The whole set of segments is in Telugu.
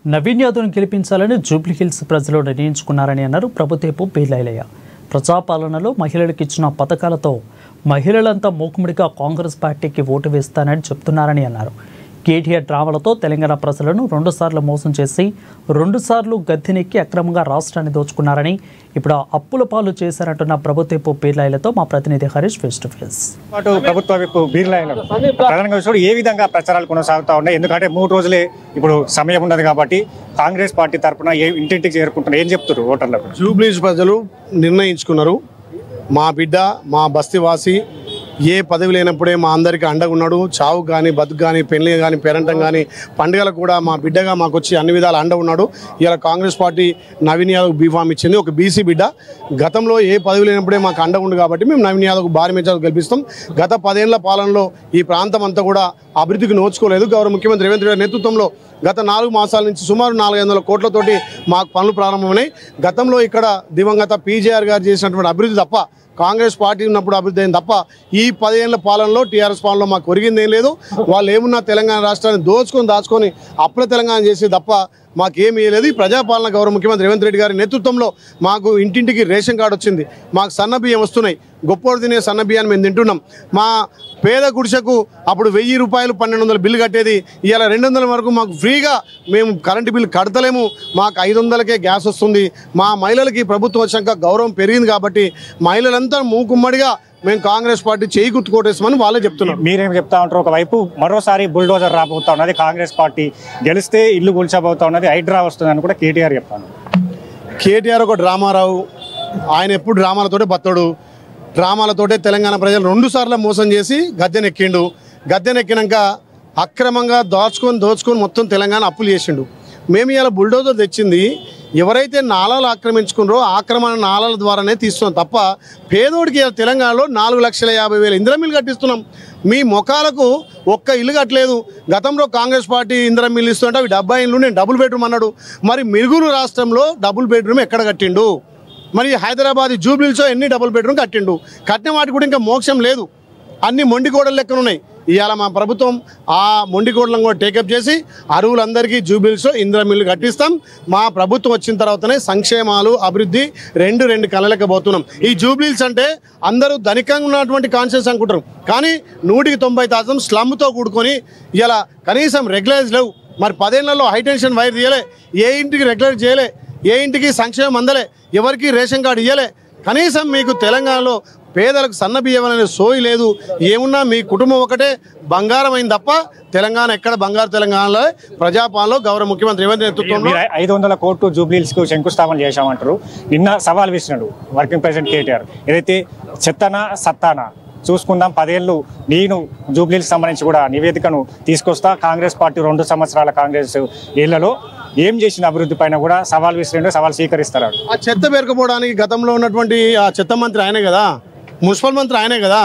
నవీన్ యాదవ్ను గెలిపించాలని జూబ్లీహిల్స్ ప్రజలు నిర్ణయించుకున్నారని అన్నారు ప్రభుత్వపు పేర్లయ్య. ప్రజాపాలనలో మహిళలకు ఇచ్చిన పథకాలతో మహిళలంతా మూకుముడిగా కాంగ్రెస్ పార్టీకి ఓటు వేస్తానని చెప్తున్నారని అన్నారు. కేటీఆర్ డ్రామాలతో తెలంగాణ ప్రజలను 2 సార్లు మోసం చేసి 2 సార్లు గద్దెనెక్కి అక్రమంగా రాష్ట్రాన్ని దోచుకున్నారని, ఇప్పుడు అప్పుల పాలు చేశారంటున్న ప్రభుత్వపు బీర్లాయిలతో మా ప్రతినిధి హరీష్ ఫేస్ టు ఫేస్. ప్రభుత్వపు బీర్లాయిలు ప్రధానంగా ఏ విధంగా ప్రచారాలు కొనసాగుతూ ఉన్నాయి? ఎందుకంటే 3 రోజులే ఇప్పుడు సమయం ఉన్నది కాబట్టి కాంగ్రెస్ పార్టీ తరఫున ఇంటింటికి చేరుకుంటున్నారు. ఏం చెప్తారు ఓటర్లకు? జూబ్లీహిల్స్ ప్రజలు నిర్ణయించుకున్నారు, మా బిడ్డ మా బస్తీవాసి ఏ పదవి లేనప్పుడే మా అందరికీ అండగా ఉన్నాడు. చావు కానీ బతుకు కానీ పెళ్లి కానీ పేరంటం కానీ పండుగలకు కూడా మా బిడ్డగా మాకు వచ్చి అన్ని విధాలు అండ ఉన్నాడు. ఇలా కాంగ్రెస్ పార్టీ నవీన్ యాదవ్ బీఫామ్ ఇచ్చింది. ఒక బీసీ బిడ్డ, గతంలో ఏ పదవి లేనప్పుడే మాకు అండ ఉంది కాబట్టి మేము నవీన్ యాదవ్కు భారీ మెజార్టీ గెలిపిస్తాం. గత 10 ఏళ్ల పాలనలో ఈ ప్రాంతం అంతా కూడా అభివృద్ధికి నోచుకోలేదు. గౌరవ ముఖ్యమంత్రి రేవంత్ రెడ్డి నేతృత్వంలో గత 4 మాసాల నుంచి సుమారు 400 కోట్లతోటి మాకు పనులు ప్రారంభమైనాయి. గతంలో ఇక్కడ దివంగత పీజేఆర్ గారు చేసినటువంటి అభివృద్ధి తప్ప, కాంగ్రెస్ పార్టీ ఉన్నప్పుడు అభివృద్ధి అయింది తప్ప ఈ 10 ఏళ్ల పాలనలో టీఆర్ఎస్ పాలనలో మాకు ఒరిగింది ఏం లేదు. వాళ్ళు ఏమున్నా తెలంగాణ రాష్ట్రాన్ని దాచుకొని అప్పుల తెలంగాణ చేసి తప్ప మాకేమీ లేదు. ఈ ప్రజాపాలన గౌరవ ముఖ్యమంత్రి రేవంత్ రెడ్డి గారి నేతృత్వంలో మాకు ఇంటింటికి రేషన్ కార్డు వచ్చింది, మాకు సన్న బియ్యం వస్తున్నాయి. గొప్పోడు తినే సన్న బియ్యాన్ని మేము తింటున్నాం. మా పేద గుడిసెకు అప్పుడు 1000 రూపాయలు 1200 బిల్లు కట్టేది, ఇవాళ 200 వరకు మాకు ఫ్రీగా మేము కరెంటు బిల్లు కడతలేము. మాకు 500కే గ్యాస్ వస్తుంది. మా మహిళలకి ప్రభుత్వం వచ్చాక గౌరవం పెరిగింది కాబట్టి మహిళలంతా మూకుమ్మడిగా మేము కాంగ్రెస్ పార్టీ చేయి గుర్తుకోటేస్తామని వాళ్ళే చెప్తున్నారు. మీరేం చెప్తా ఉంటారు? ఒకవైపు మరోసారి బుల్డోజర్ రాబోతా ఉన్నది, కాంగ్రెస్ పార్టీ గెలిస్తే ఇల్లు కూల్చబోతా ఉన్నది, హైడ్రా వస్తుందని కూడా కేటీఆర్ చెప్తాను. కేటీఆర్ ఒక డ్రామారావు, ఆయన ఎప్పుడు డ్రామాలతోటే బతడు. డ్రామాలతోటే తెలంగాణ ప్రజలు 2 సార్లు మోసం చేసి గద్దెనెక్కిండు. గద్దెనెక్కినాక అక్రమంగా దోచుకొని మొత్తం తెలంగాణ అప్పులు చేసిండు. మేము ఇలా బుల్డోజర్ తెచ్చింది ఎవరైతే నాలాలు ఆక్రమించుకున్నారో ఆక్రమణ నాలాల ద్వారానే తీస్తున్నాం తప్ప పేదోడికి తెలంగాణలో 4,50,000 ఇందిరమిల్లు కట్టిస్తున్నాం. మీ ముఖాలకు ఒక్క ఇల్లు కట్టలేదు. గతంలో కాంగ్రెస్ పార్టీ ఇందిరమిల్లు ఇస్తుంటే అవి 70 ఇల్లు, నేను డబుల్ బెడ్రూమ్ అన్నాడు. మరి మిరుగురు రాష్ట్రంలో డబుల్ బెడ్రూమ్ ఎక్కడ కట్టిండు? మరి హైదరాబాద్ జూబ్లీహిల్స్లో ఎన్ని డబుల్ బెడ్రూమ్ కట్టిండు? కట్టిన వాటికి కూడా ఇంకా మోక్షం లేదు, అన్ని మొండికోడలు లెక్కనున్నాయి. ఇవాళ మా ప్రభుత్వం ఆ మొండికోడలను కూడా టేకప్ చేసి అరువులందరికీ జూబ్లీహిల్స్లో ఇందిరమిల్లు కట్టిస్తాం. మా ప్రభుత్వం వచ్చిన తర్వాతనే సంక్షేమాలు అభివృద్ధి రెండు కలలేకపోతున్నాం. ఈ జూబ్లీహిల్స్ అంటే అందరూ ధనికంగా ఉన్నటువంటి కాన్షియస్ అనుకుంటారు, కానీ 190% స్లమ్తో కూడుకొని ఇలా కనీసం రెగ్యులైజ్ లేవు. మరి 10 ఏళ్లలో హైటెన్షన్ వైర్ తీయలే, ఏ ఇంటికి రెగ్యులర్ చేయలే, ఏ ఇంటికి సంక్షేమం అందలే, ఎవరికి రేషన్ కార్డు ఇవ్వలే. కనీసం మీకు తెలంగాణలో పేదలకు సన్న బియ్యం అనే సోయి లేదు. ఏమున్నా మీ కుటుంబం ఒకటే బంగారం అయింది తప్ప తెలంగాణ ఎక్కడ బంగారు తెలంగాణలో ప్రజాపాలనలో గౌరవ ముఖ్యమంత్రి రేవంత్ నేతృత్వంలో 500 కోట్లు జూబ్లీహిల్స్కు శంకుస్థాపన చేశామంటారు. నిన్న సవాల్ విసినాడు వర్కింగ్ ప్రెసిడెంట్ కేటీఆర్. ఏదైతే చెత్తనా సత్తానా చూసుకుందాం, 10 ఏళ్ళు నేను జూబ్లీహిల్స్ సంబంధించి కూడా నివేదికను తీసుకొస్తా, కాంగ్రెస్ పార్టీ 2 సంవత్సరాల కాంగ్రెస్ ఏళ్లలో ఏం చేసిన అభివృద్ధి పైన కూడా సవాల్ విసిరేంటే సవాల్ స్వీకరిస్తారు. ఆ చెత్త పేరుకుపోవడానికి గతంలో ఉన్నటువంటి ఆ చెత్త మంత్రి ఆయనే కదా, మున్సిపల్ మంత్రి ఆయనే కదా.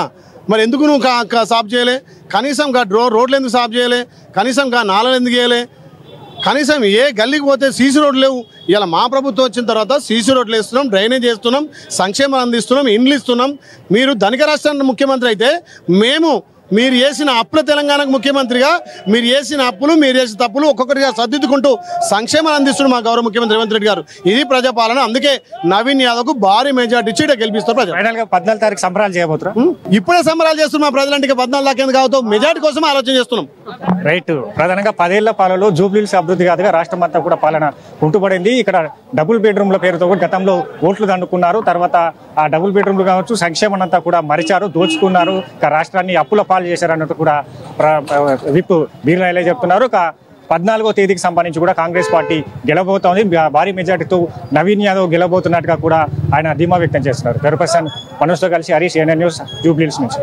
మరి ఎందుకు నువ్వు సాఫ్ చేయలే? కనీసం రోడ్లు ఎందుకు సాఫ్ చేయలే? కనీసం నాళాలు ఎందుకు చేయలే? కనీసం ఏ గల్లీకి పోతే సీసీ రోడ్లు లేవు. ఇలా మా ప్రభుత్వం వచ్చిన తర్వాత సీసీ రోడ్లు వేస్తున్నాం, డ్రైనేజ్ చేస్తున్నాం, సంక్షేమం అందిస్తున్నాం, ఇండ్లు ఇస్తున్నాం. మీరు ధనిక రాష్ట్రానికి ముఖ్యమంత్రి అయితే మీరు చేసిన అప్పుల తెలంగాణకు ముఖ్యమంత్రిగా మీరు చేసిన అప్పులు, మీరు చేసిన తప్పులు ఒక్కొక్కటిగా సర్దిద్దుకుంటూ సంక్షేమాన్ని అందిస్తున్నారు మా గౌరవ ముఖ్యమంత్రి రేవంత్ రెడ్డి గారు. ఇది ప్రజాపాలన. అందుకే నవీన్ యాదవ్కు భారీ మెజార్టీ ఇచ్చి గెలిపిస్తారు ప్రజలు. 14 తారీఖు సంబరాలు చేయబోతున్నారు. ఇప్పుడే సంబరాలు చేస్తున్నాం. మా ప్రజలంటే 14 దాకా ఎందుకు అవుతాం? మెజార్టీ కోసం ఆలోచన చేస్తున్నాం. రైట్. ప్రధానంగా 10 ఏళ్ల పాలనలో జూబ్లీహిల్స్ అభివృద్ధి కాదుగా రాష్ట్రం అంతా కూడా పాలన కుంటుపడింది. ఇక్కడ డబుల్ బెడ్రూమ్ల పేరుతో కూడా గతంలో ఓట్లు దండుకున్నారు. తర్వాత ఆ డబుల్ బెడ్రూమ్లు కావచ్చు, సంక్షేమం అంతా కూడా మరిచారు, దోచుకున్నారు, రాష్ట్రాన్ని అప్పుల పాలు చేశారన్నట్టు కూడా విప్ బీర్లాయిలే చెప్తున్నారు. 14వ తేదీకి సంబంధించి కూడా కాంగ్రెస్ పార్టీ గెలవబోతోంది. భారీ మెజార్టీతో నవీన్ యాదవ్ గెలవబోతున్నట్టుగా కూడా ఆయన ధీమా వ్యక్తం చేస్తున్నారు. పర్సన్ మనోజ్తో కలిసి హరీష్, ఏఎన్ఎన్ న్యూస్, జూబ్లీహిల్స్ నుంచి.